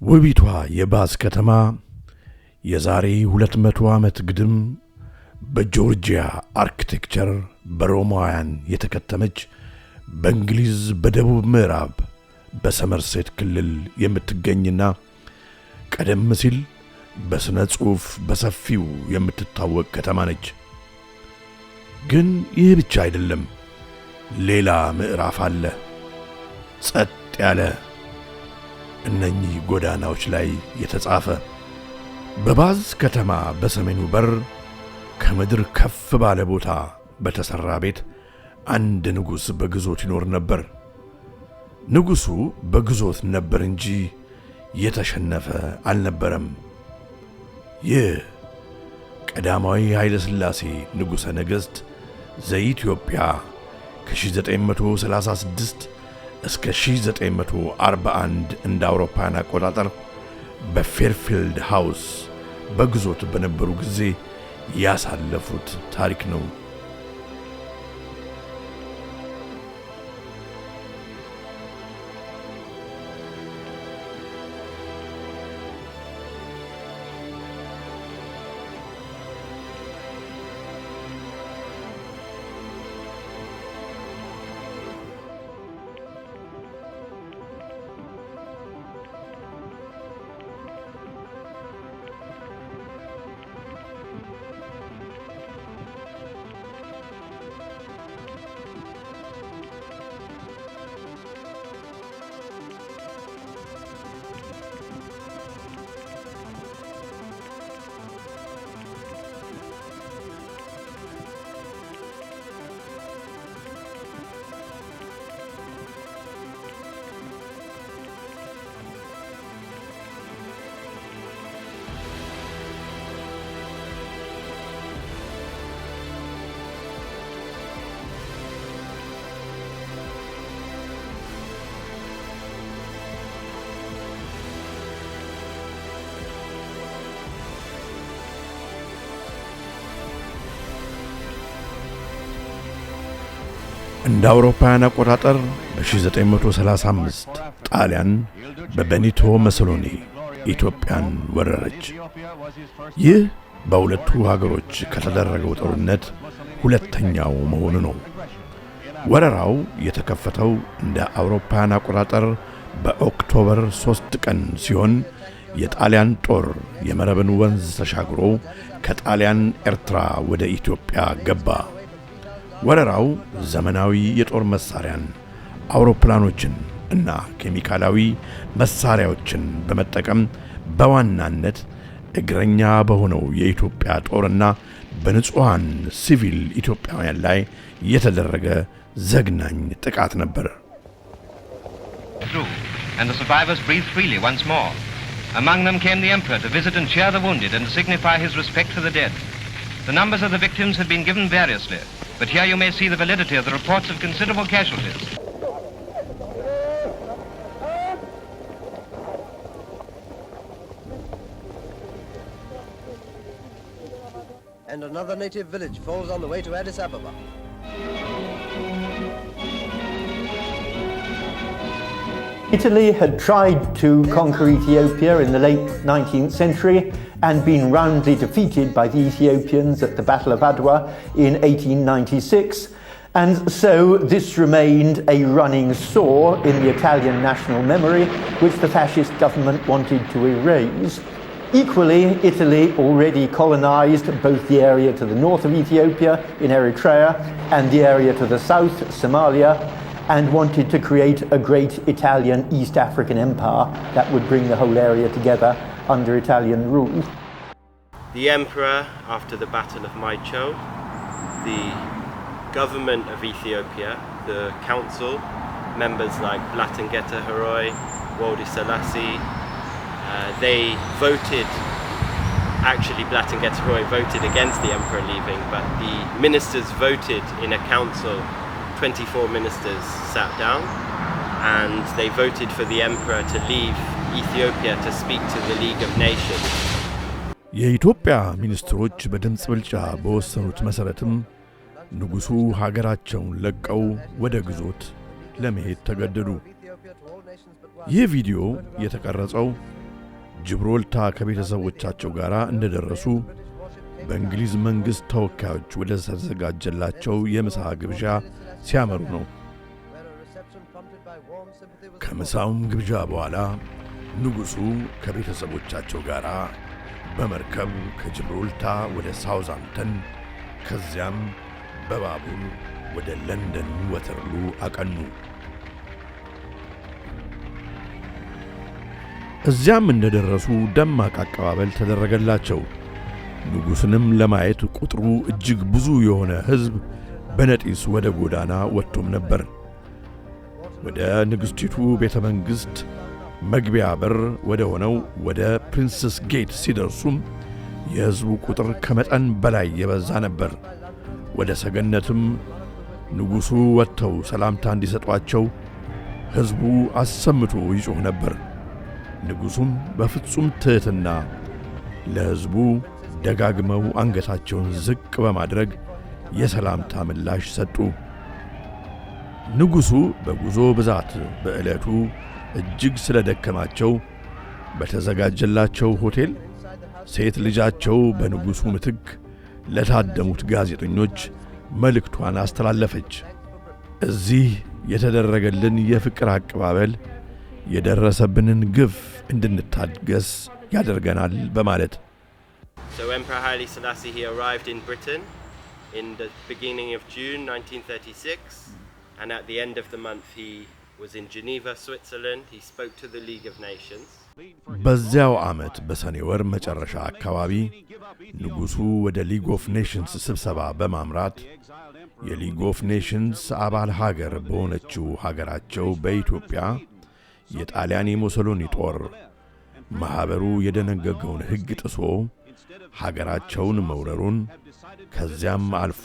ውቢቷ የባዝ ከተማ የዛሬ 200 ዓመት ግድም በጆርጂያ አርኪቴክቸር በሮማውያን የተከተመች በእንግሊዝ በደቡብ ምዕራብ በሰመርሴት ክልል የምትገኝና ቀደም ሲል በስነ ጽሑፍ በሰፊው የምትታወቅ ከተማ ነች። ግን ይህ ብቻ አይደለም፣ ሌላ ምዕራፍ አለ። ጸጥ ያለ እነኚህ ጎዳናዎች ላይ የተጻፈ በባዝ ከተማ በሰሜኑ በር ከምድር ከፍ ባለ ቦታ በተሰራ ቤት አንድ ንጉሥ በግዞት ይኖር ነበር። ንጉሡ በግዞት ነበር እንጂ የተሸነፈ አልነበረም። ይህ ቀዳማዊ ኃይለ ሥላሴ ንጉሠ ነገሥት ዘኢትዮጵያ ከ1936 እስከ 1941 እንደ አውሮፓውያን አቆጣጠር በፌርፊልድ ሃውስ በግዞት በነበሩ ጊዜ ያሳለፉት ታሪክ ነው። እንደ አውሮፓውያን አቆጣጠር በ1935 ጣሊያን በቤኒቶ ሙሶሊኒ ኢትዮጵያን ወረረች። ይህ በሁለቱ ሀገሮች ከተደረገው ጦርነት ሁለተኛው መሆኑ ነው። ወረራው የተከፈተው እንደ አውሮፓውያን አቆጣጠር በኦክቶበር 3 ቀን ሲሆን የጣሊያን ጦር የመረብን ወንዝ ተሻግሮ ከጣሊያን ኤርትራ ወደ ኢትዮጵያ ገባ። ወረራው ዘመናዊ የጦር መሳሪያን፣ አውሮፕላኖችን እና ኬሚካላዊ መሳሪያዎችን በመጠቀም በዋናነት እግረኛ በሆነው የኢትዮጵያ ጦርና በንጹሃን ሲቪል ኢትዮጵያውያን ላይ የተደረገ ዘግናኝ ጥቃት ነበር። And the survivors breathed freely once more. Among them came the emperor to visit and cheer the wounded and to signify his respect for the dead. The numbers of the victims had been given variously, but here you may see the validity of the reports of considerable casualties. And another native village falls on the way to Addis Ababa. Italy had tried to conquer Ethiopia in the late 19th century and been roundly defeated by the Ethiopians at the Battle of Adwa in 1896. And so this remained a running sore in the Italian national memory, which the fascist government wanted to erase. Equally, Italy already colonized both the area to the north of Ethiopia in Eritrea and the area to the south, Somalia, and wanted to create a great Italian East African empire that would bring the whole area together under Italian rule. The emperor, after the Battle of Maicho, the government of Ethiopia, the council, members like Blatangeta Heroi, Wolde Selassie, they voted, actually Blatangeta Heroi voted against the emperor leaving, but the ministers voted in a council. 24 ministers sat down and they voted for the emperor to leave Ethiopia to speak to the League of Nations. የኢትዮጵያ ሚኒስትሮች በድምጽ ብልጫ በወሰኑት መሰረትም ንጉሱ ሀገራቸውን ለቀው ወደ ግዞት ለመሄድ ተገደዱ። ይህ ቪዲዮ የተቀረጸው ጅብሮልታ ከቤተሰቦቻቸው ጋር እንደደረሱ በእንግሊዝ መንግሥት ተወካዮች ወደ ተዘጋጀላቸው የምሳ ግብዣ ሲያመሩ ነው። ከምሳውም ግብዣ በኋላ ንጉሡ ከቤተሰቦቻቸው ጋር በመርከብ ከጅብሮልታ ወደ ሳውዛምተን ከዚያም በባቡር ወደ ለንደን ወተርሉ አቀኑ። እዚያም እንደደረሱ ደማቅ አቀባበል ተደረገላቸው። ንጉሥንም ለማየት ቁጥሩ እጅግ ብዙ የሆነ ሕዝብ በነጢስ ወደ ጎዳና ወጥቶም ነበር። ወደ ንግሥቲቱ ቤተ መንግሥት መግቢያ በር ወደ ሆነው ወደ ፕሪንስስ ጌት ሲደርሱም የሕዝቡ ቁጥር ከመጠን በላይ የበዛ ነበር። ወደ ሰገነትም ንጉሡ ወጥተው ሰላምታ እንዲሰጧቸው ሕዝቡ አሰምቶ ይጮኽ ነበር። ንጉሡም በፍጹም ትሕትና ለሕዝቡ ደጋግመው አንገታቸውን ዝቅ በማድረግ የሰላምታ ምላሽ ሰጡ። ንጉሡ በጉዞ ብዛት በዕለቱ እጅግ ስለደከማቸው በተዘጋጀላቸው ሆቴል ሴት ልጃቸው በንጉሡ ምትክ ለታደሙት ጋዜጠኞች መልእክቷን አስተላለፈች። እዚህ የተደረገልን የፍቅር አቀባበል የደረሰብንን ግፍ እንድንታገስ ያደርገናል በማለት So Emperor Haile Selassie, he arrived in Britain in the beginning of June 1936, and at the end of the month he was in Geneva, Switzerland. He spoke to the League of Nations. በዚያው ዓመት በሰኔ ወር መጨረሻ አካባቢ ንጉሡ ወደ ሊግ ኦፍ ኔሽንስ ስብሰባ በማምራት የሊግ ኦፍ ኔሽንስ አባል ሀገር በሆነችው ሀገራቸው በኢትዮጵያ የጣሊያን የሙሶሎኒ ጦር ማኅበሩ የደነገገውን ሕግ ጥሶ ሀገራቸውን መውረሩን ከዚያም አልፎ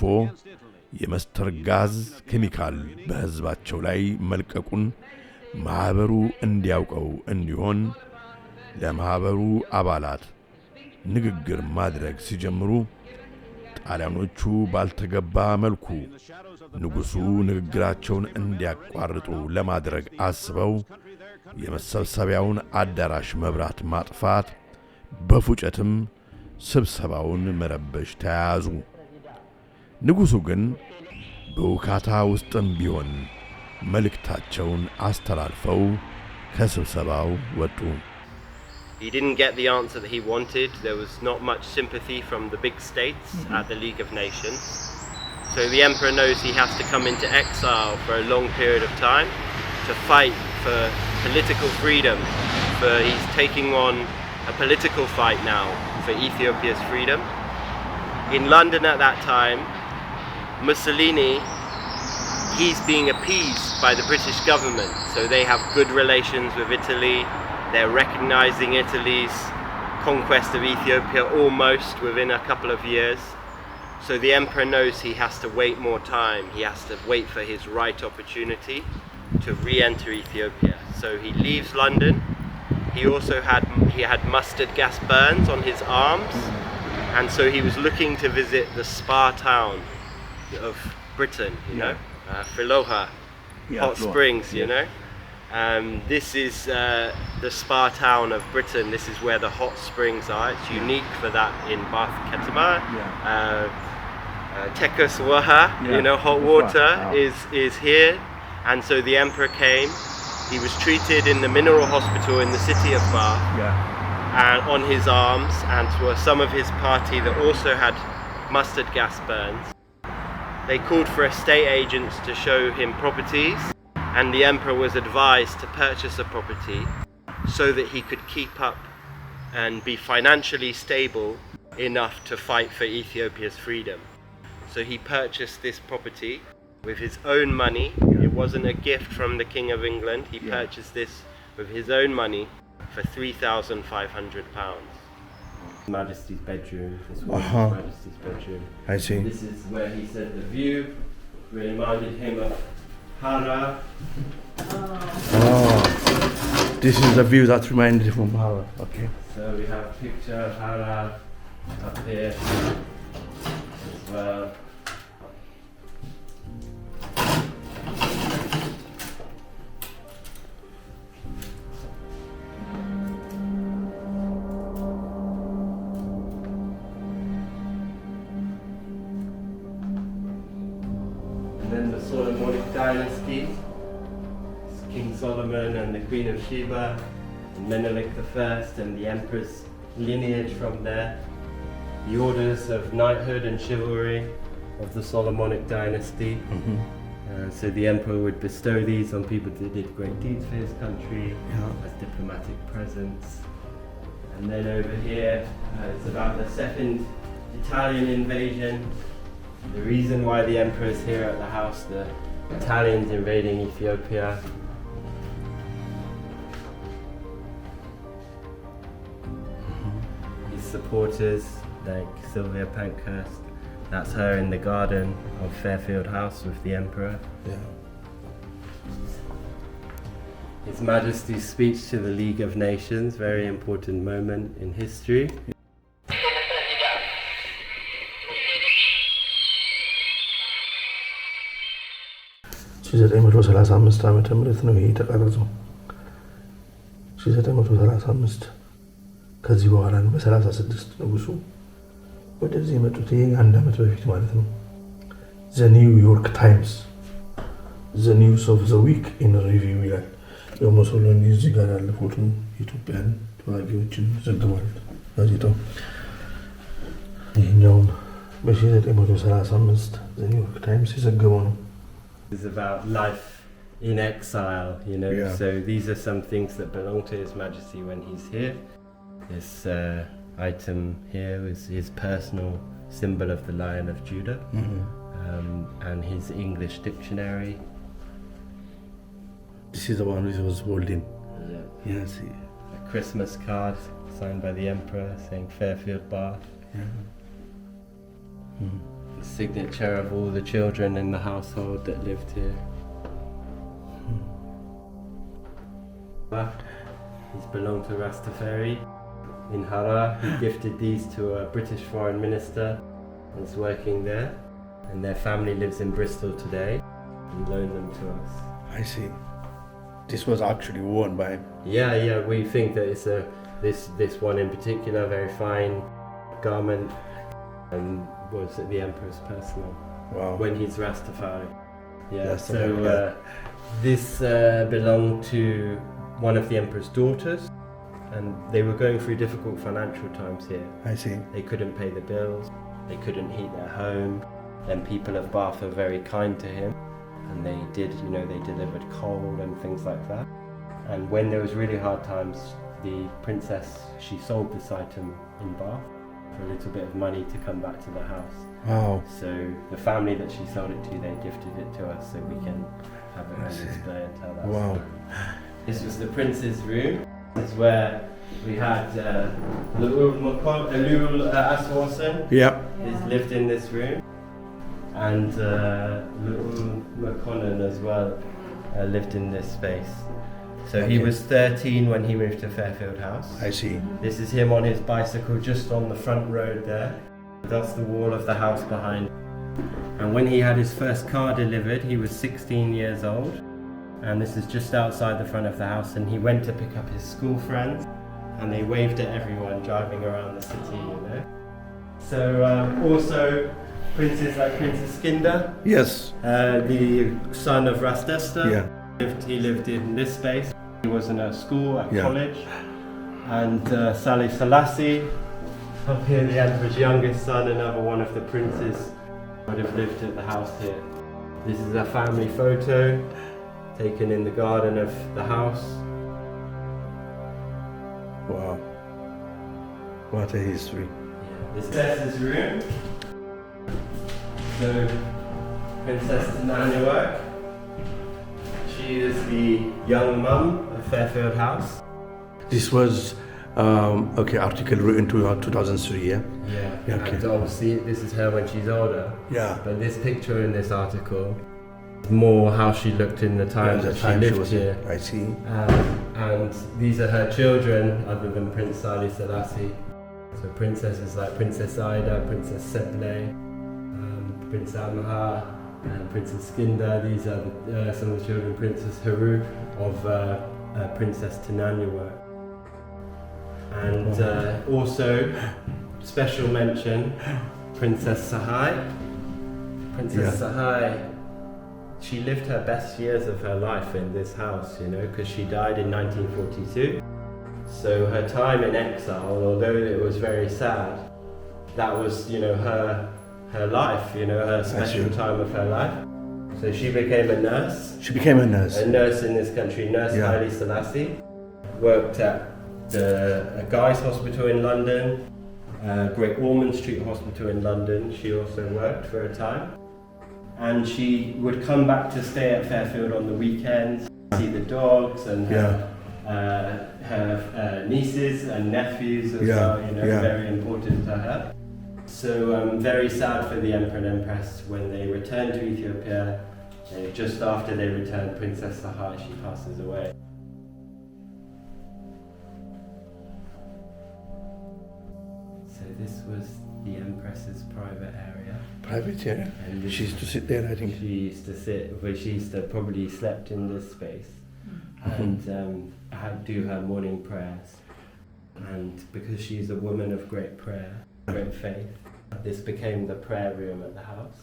የመስተር ጋዝ ኬሚካል በሕዝባቸው ላይ መልቀቁን ማኅበሩ እንዲያውቀው እንዲሆን ለማኅበሩ አባላት ንግግር ማድረግ ሲጀምሩ ጣሊያኖቹ ባልተገባ መልኩ ንጉሡ ንግግራቸውን እንዲያቋርጡ ለማድረግ አስበው የመሰብሰቢያውን አዳራሽ መብራት ማጥፋት በፉጨትም ስብሰባውን መረበሽ ተያያዙ። ንጉሡ ግን በውካታ ውስጥም ቢሆን መልእክታቸውን አስተላልፈው ከስብሰባው ወጡ። He didn't get the answer that he wanted. There was not much sympathy from the big states at the League of Nations. So the emperor knows he has to come into exile for a long period of time to fight for political freedom. He's taking on a political fight now for Ethiopia's freedom. In London at that time, Mussolini, he's being appeased by the British government. So they have good relations with Italy. They're recognizing Italy's conquest of Ethiopia almost within a couple of years. So the emperor knows he has to wait more time. He has to wait for his right opportunity to re-enter Ethiopia. So he leaves London. He also had mustard gas burns on his arms, and so he was looking to visit the spa town of Britain, you know, Philoha, hot springs, you know. This is the spa town of Britain. This is where the hot springs are. It's unique for that in Bath Ketama. Tekus Waha, you know, hot water is here. And so the emperor came. He was treated in the mineral hospital in the city of Bath, and on his arms, and were some of his party that also had mustard gas burns. They called for estate agents to show him properties, and the emperor was advised to purchase a property so that he could keep up and be financially stable enough to fight for Ethiopia's freedom. So he purchased this property with his own money. It wasn't a gift from the King of England. He purchased this with his own money for £3,500. Majesty's bedroom. This was His Majesty's bedroom. I see. This is where he said the view reminded him of Hara. Oh, this is the view that reminded him of Hara. Okay. So we have a picture of Hara up here as well. dynasty. It's King Solomon and the Queen of Sheba, and Menelik I and the emperor's lineage from there. The orders of knighthood and chivalry of the Solomonic dynasty. So the emperor would bestow these on people that did great deeds for his country as diplomatic presents. And then over here, it's about the second Italian invasion. The reason why the emperor is here at the house, the Italians invading Ethiopia. His supporters, like Sylvia Pankhurst, that's her in the garden of Fairfield House with the emperor. Yeah. His Majesty's speech to the League of Nations, very important moment in history. ሺ935 ዓመተ ምህረት ነው ይሄ የተቀረጸው። 935 ከዚህ በኋላ ነው በ36 ንጉሱ ወደዚህ የመጡት። ይሄ አንድ ዓመት በፊት ማለት ነው። ዘ ኒውዮርክ ታይምስ ዘ ኒውስ ኦፍ ዘ ዊክ ኢን ሪቪው ይላል። የሙሶሎኒ እዚህ ጋር ያለፉትን ኢትዮጵያን ተዋጊዎችን ዘግቧል ጋዜጣው። ይሄኛውን በ935 ዘ ኒውዮርክ ታይምስ የዘገበው ነው። It's about life in exile, you know. Yeah. So these are some things that belong to His Majesty when he's here. This item here is his personal symbol of the Lion of Judah, and his English dictionary. This is the one which was holding. Yeah. Yes. A Christmas card signed by the Emperor saying Fairfield Bath. Yeah. The signature of all the children in the household that lived here. These belong to Rastafari. In Hara, he gifted these to a British foreign minister who's working there, and their family lives in Bristol today and loaned them to us. I see. This was actually worn by him. Yeah, we think that it's this one in particular, very fine garment, and was the Emperor's personal. Wow. When he's Rastafari. Yeah, That's so this belonged to one of the Emperor's daughters, and they were going through difficult financial times here. I see. They couldn't pay the bills, they couldn't heat their home, and people of Bath were very kind to him, and they delivered coal and things like that. And when there was really hard times, the princess, she sold this item in Bath for a little bit of money to come back to the house. Wow. So the family that she sold it to, they gifted it to us so we can have it on display and tell that Wow. story. This was the prince's room. This is where we had Lul Aswarson. Yeah. He's lived in this room. And Lul McConnon as well lived in this space. So he was 13 when he moved to Fairfield House. I see. This is him on his bicycle just on the front road there. That's the wall of the house behind. And when he had his first car delivered, he was 16 years old. And this is just outside the front of the house. And he went to pick up his school friends. And they waved at everyone driving around the city, you know. So also princes like Princess Skinder. Yes. The son of Rastesta. Yeah. He lived in this space. He was in a school, at Yeah. college. And Salih Selassie, up here the emperor's youngest son, another one of the princes, would have lived at the house here. This is a family photo taken in the garden of the house. Wow. What a history. This is his room. So, Princess Nanuak. She is the young mum of Fairfield House. This was article written to 2003, yeah? Yeah, okay. and obviously this is her when she's older. Yeah. But this picture in this article is more how she looked in the time that she lived here. I see. And these are her children, other than Prince Salih Selassie. So princesses like Princess Ida, Princess Seble, Prince Amha, and Princess Skinder. These are some of the children. Princess Haru of Princess Tenanyawa. And also, special mention, Princess Sahai. Princess Sahai, She lived her best years of her life in this house, you know, because she died in 1942. So her time in exile, although it was very sad, that was, you know, her life, you know, her special time of her life. So she became a nurse. She became a nurse. A nurse in this country, Nurse Haile Selassie. Worked at the Guy's Hospital in London, Great Ormond Street Hospital in London. She also worked for a time. And she would come back to stay at Fairfield on the weekends, see the dogs and her nieces and nephews as well, you know, very important to her. So very sad for the Emperor and Empress when they returned to Ethiopia. Just after they returned, Princess Sahai, she passes away. So this was the Empress's private area. Private area? And she used to sit there, I think. She used to sit, well, she used to probably slept in this space and do her morning prayers. And because she's a woman of great prayer, great faith, this became the prayer room at the house.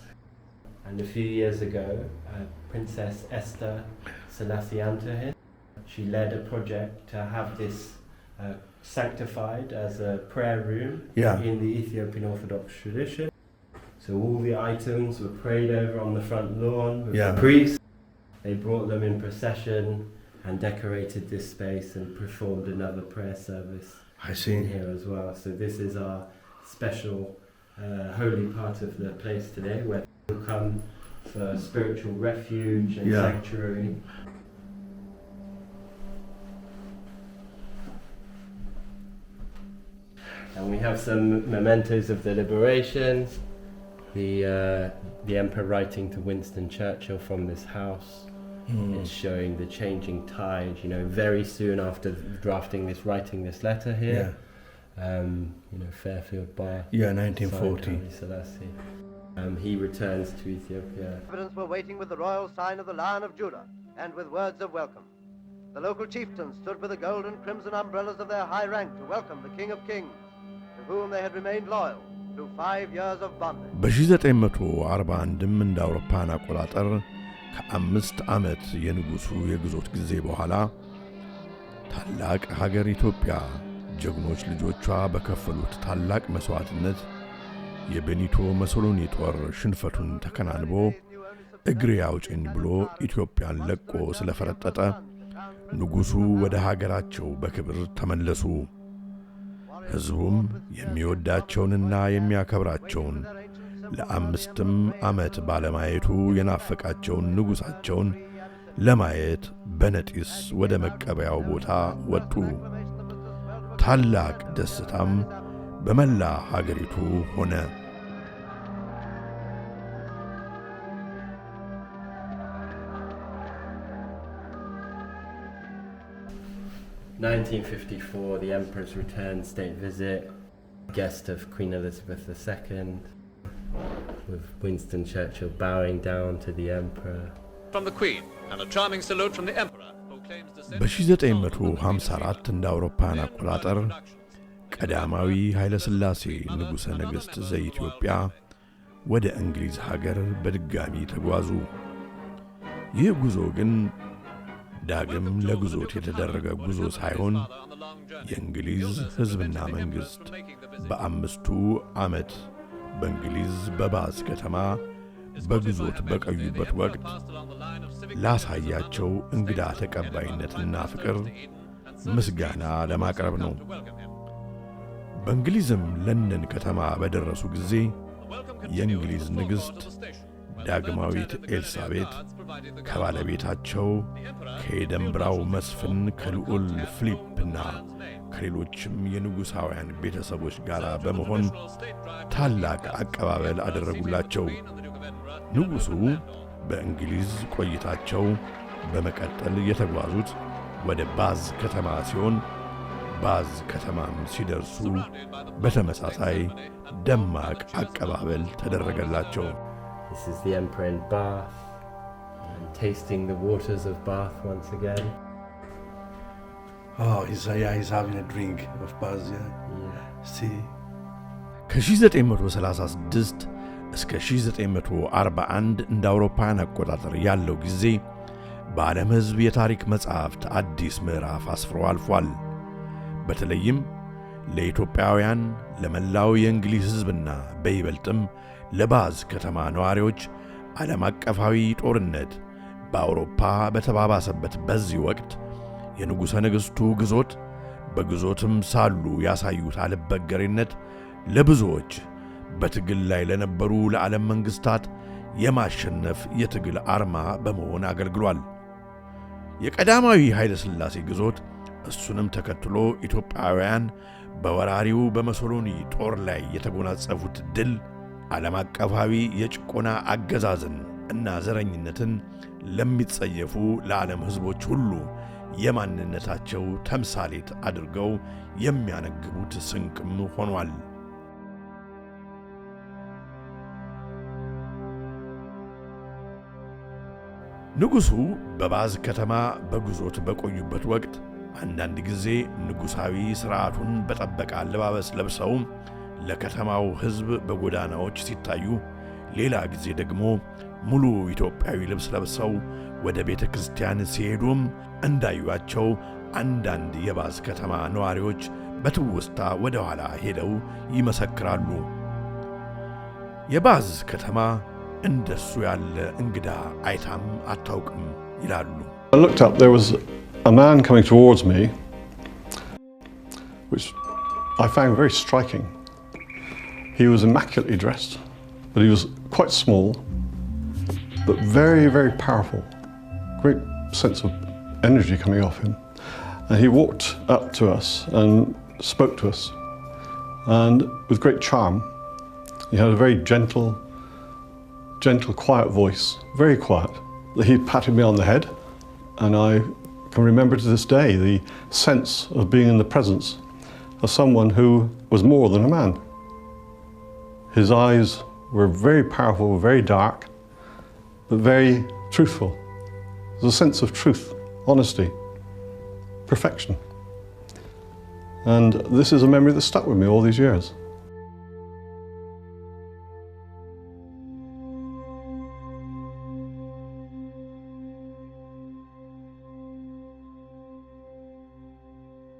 And a few years ago, Princess Esther Selassie Antohin, she led a project to have this sanctified as a prayer room in the Ethiopian Orthodox tradition. So all the items were prayed over on the front lawn with the priests. They brought them in procession and decorated this space and performed another prayer service in here as well. So this is our special holy part of the place today where people come for spiritual refuge and sanctuary. And we have some mementos of the liberation. The Emperor writing to Winston Churchill from this house is showing the changing tide, you know, very soon after writing this letter here. You know, Fairfield Bar. 1940. Selassie. He returns to Ethiopia. Evidence were waiting with the royal sign of the Lion of Judah and with words of welcome. The local chieftains stood with the gold and crimson umbrellas of their high rank to welcome the King of Kings, to whom they had remained loyal through 5 years of bondage. በ1941 እንደ አውሮፓውያን አቆጣጠር ከ5 ዓመት የንጉሱ የግዞት ጊዜ በኋላ ታላቅ ሀገር ኢትዮጵያ ጀግኖች ልጆቿ በከፈሉት ታላቅ መስዋዕትነት የቤኒቶ ሙሶሎኒ ጦር ሽንፈቱን ተከናንቦ እግሬ አውጭኝ ብሎ ኢትዮጵያን ለቆ ስለፈረጠጠ ንጉሱ ወደ ሀገራቸው በክብር ተመለሱ። ሕዝቡም የሚወዳቸውንና የሚያከብራቸውን ለአምስትም ዓመት ባለማየቱ የናፈቃቸውን ንጉሳቸውን ለማየት በነጢስ ወደ መቀበያው ቦታ ወጡ። ታላቅ ደስታም በመላ ሀገሪቱ ሆነ። (1954) the Emperor's return state visit, guest of Queen Elizabeth II, with Winston Churchill bowing down to the Emperor. From the Queen, and a charming salute from the Emperor, who claims descent. በ1954 እንደ አውሮፓውያን አቆጣጠር ቀዳማዊ ኃይለ ሥላሴ ንጉሠ ነገሥት ዘኢትዮጵያ ወደ እንግሊዝ ሀገር በድጋሚ ተጓዙ። ይህ ጉዞ ግን ዳግም ለጉዞት የተደረገ ጉዞ ሳይሆን የእንግሊዝ ሕዝብና መንግሥት በአምስቱ ዓመት በእንግሊዝ በባዝ ከተማ በግዞት በቆዩበት ወቅት ላሳያቸው እንግዳ ተቀባይነትና ፍቅር ምስጋና ለማቅረብ ነው። በእንግሊዝም ለንደን ከተማ በደረሱ ጊዜ የእንግሊዝ ንግሥት ዳግማዊት ኤልሳቤጥ ከባለቤታቸው ከኤደንብራው መስፍን ከልዑል ፊሊፕና ከሌሎችም የንጉሣውያን ቤተሰቦች ጋር በመሆን ታላቅ አቀባበል አደረጉላቸው። ንጉሡ በእንግሊዝ ቆይታቸው በመቀጠል የተጓዙት ወደ ባዝ ከተማ ሲሆን ባዝ ከተማም ሲደርሱ በተመሳሳይ ደማቅ አቀባበል ተደረገላቸው። This is the Emperor in Bath, and tasting the waters of Bath once again. Oh, he's having a drink of Bath, See. ከ1936 እስከ 1941 እንደ አውሮፓውያን አቆጣጠር ያለው ጊዜ በዓለም ሕዝብ የታሪክ መጽሐፍት አዲስ ምዕራፍ አስፍሮ አልፏል። በተለይም ለኢትዮጵያውያን፣ ለመላው የእንግሊዝ ሕዝብና በይበልጥም ለባዝ ከተማ ነዋሪዎች ዓለም አቀፋዊ ጦርነት በአውሮፓ በተባባሰበት በዚህ ወቅት የንጉሠ ነገሥቱ ግዞት በግዞትም ሳሉ ያሳዩት አልበገሬነት ለብዙዎች በትግል ላይ ለነበሩ ለዓለም መንግሥታት የማሸነፍ የትግል አርማ በመሆን አገልግሏል። የቀዳማዊ ኃይለ ሥላሴ ግዞት እሱንም ተከትሎ ኢትዮጵያውያን በወራሪው በሙሶሎኒ ጦር ላይ የተጎናጸፉት ድል ዓለም አቀፋዊ የጭቆና አገዛዝን እና ዘረኝነትን ለሚጸየፉ ለዓለም ሕዝቦች ሁሉ የማንነታቸው ተምሳሌት አድርገው የሚያነግቡት ስንቅም ሆኗል። ንጉሡ በባዝ ከተማ በግዞት በቆዩበት ወቅት አንዳንድ ጊዜ ንጉሣዊ ሥርዓቱን በጠበቀ አለባበስ ለብሰው ለከተማው ሕዝብ በጎዳናዎች ሲታዩ፣ ሌላ ጊዜ ደግሞ ሙሉ ኢትዮጵያዊ ልብስ ለብሰው ወደ ቤተ ክርስቲያን ሲሄዱም እንዳዩአቸው አንዳንድ የባዝ ከተማ ነዋሪዎች በትውስታ ወደ ኋላ ሄደው ይመሰክራሉ። የባዝ ከተማ እንደሱ ያለ እንግዳ አይታም አታውቅም ይላሉ። I looked up, there was a man coming towards me, which I found very striking. He was immaculately dressed, but he was quite small, but very, very powerful. Great sense of energy coming off him. And he walked up to us and spoke to us, and with great charm. He had a very gentle, quiet voice, very quiet. He patted me on the head, and I can remember to this day the sense of being in the presence of someone who was more than a man. His eyes were very powerful, very dark, but very truthful. There's a sense of truth, honesty, perfection. And this is a memory that stuck with me all these years.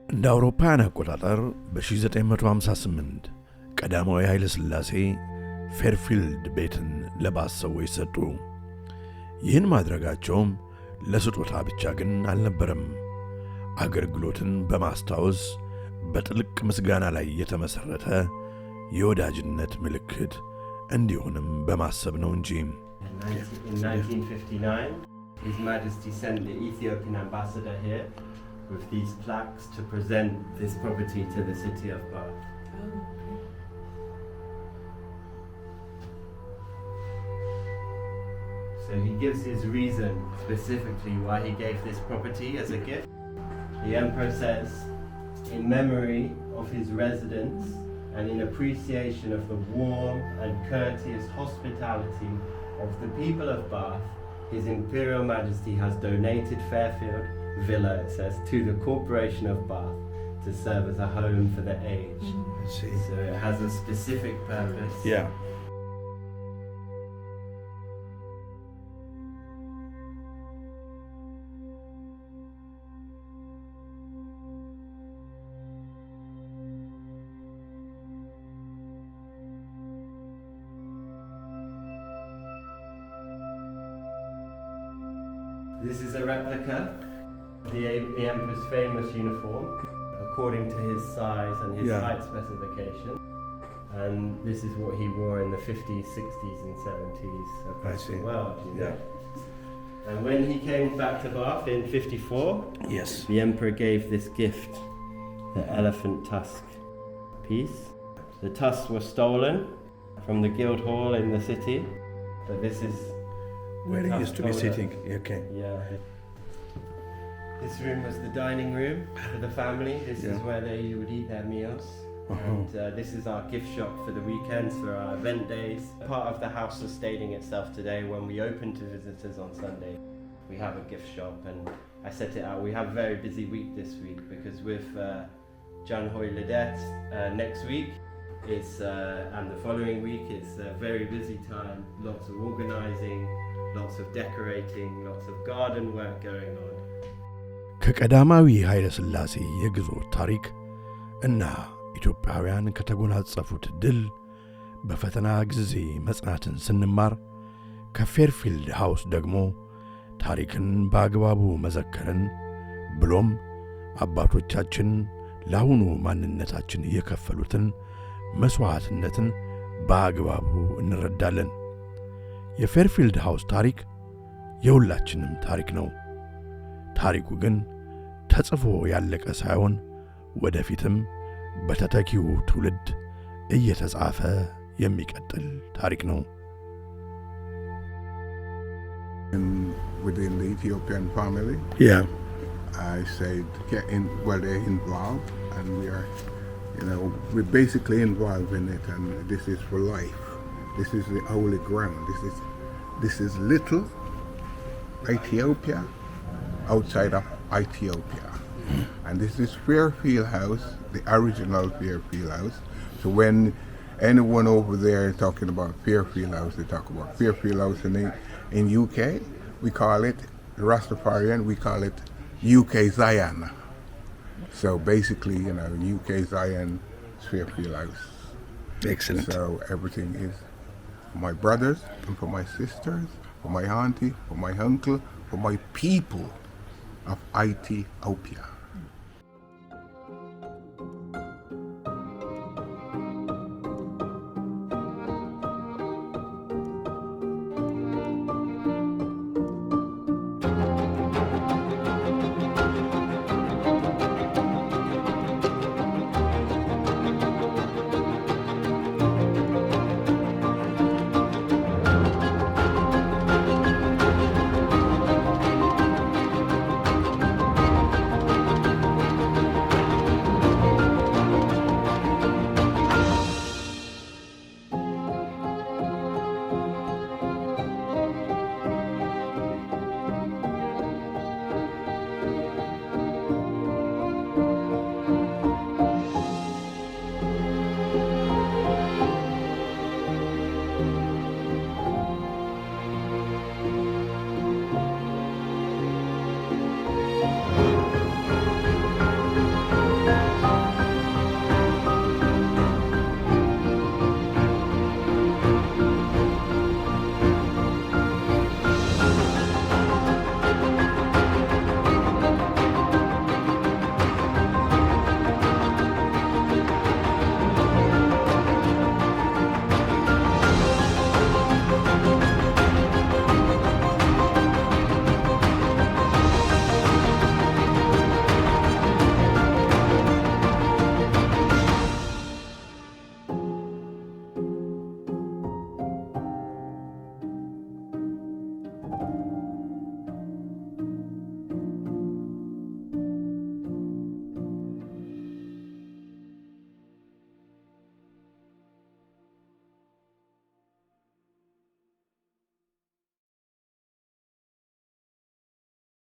እንደ አውሮፓውያን አቆጣጠር በ1958 ቀዳማዊ ኃይለ ሥላሴ ፌርፊልድ ቤትን ለባዝ ሰዎች ሰጡ። ይህን ማድረጋቸውም ለስጦታ ብቻ ግን አልነበረም። አገልግሎትን በማስታወስ በጥልቅ ምስጋና ላይ የተመሠረተ የወዳጅነት ምልክት እንዲሆንም በማሰብ ነው እንጂ። In 1959, His Majesty sent the Ethiopian ambassador here with these plaques to present this property to the city of Bath. So he gives his reason specifically why he gave this property as a gift. The emperor says, in memory of his residence and in appreciation of the warm and courteous hospitality of the people of Bath, His Imperial Majesty has donated Fairfield Villa, it says, to the Corporation of Bath to serve as a home for the aged. So it has a specific purpose. Yeah. This is a replica of the Emperor's famous uniform, according to his size and his height specification. And this is what he wore in the 50s, 60s and 70s across the world. You know? And when he came back to Bath in 54, the Emperor gave this gift, the elephant tusk piece. The tusks were stolen from the Guildhall in the city, but this is where he used to be sitting. Okay. Yeah. This room was the dining room for the family. This is where they would eat their meals. And this is our gift shop for the weekends, for our event days. Part of the house sustaining itself today. When we open to visitors on Sunday, we have a gift shop, and I set it out. We have a very busy week this week because with Jan Hoy Lidet next week, and the following week it's a very busy time, lots of organizing, lots of decorating, lots of garden work going on. ከቀዳማዊ ኃይለ ሥላሴ የግዞት ታሪክ እና ኢትዮጵያውያን ከተጎናጸፉት ድል በፈተና ጊዜ መጽናትን ስንማር ከፌርፊልድ ሃውስ ደግሞ ታሪክን በአግባቡ መዘከርን ብሎም አባቶቻችን ለአሁኑ ማንነታችን የከፈሉትን መስዋዕትነትን በአግባቡ እንረዳለን። የፌርፊልድ ሃውስ ታሪክ የሁላችንም ታሪክ ነው። ታሪኩ ግን ተጽፎ ያለቀ ሳይሆን ወደፊትም በተተኪው ትውልድ እየተጻፈ የሚቀጥል ታሪክ ነው። Within the Ethiopian family, Yeah. I said, they're involved, and we're basically involved in it, and this is for life. This is the holy ground. This is little Ethiopia outside of Ethiopia. And this is Fairfield House, the original Fairfield House. So when anyone over there talking about Fairfield House, they talk about Fairfield House in UK. We call it, the Rastafarian, we call it UK Zion. So basically, UK Zion, Fairfield House. Excellent. So everything is for my brothers and for my sisters, for my auntie, for my uncle, for my people of Ethiopia.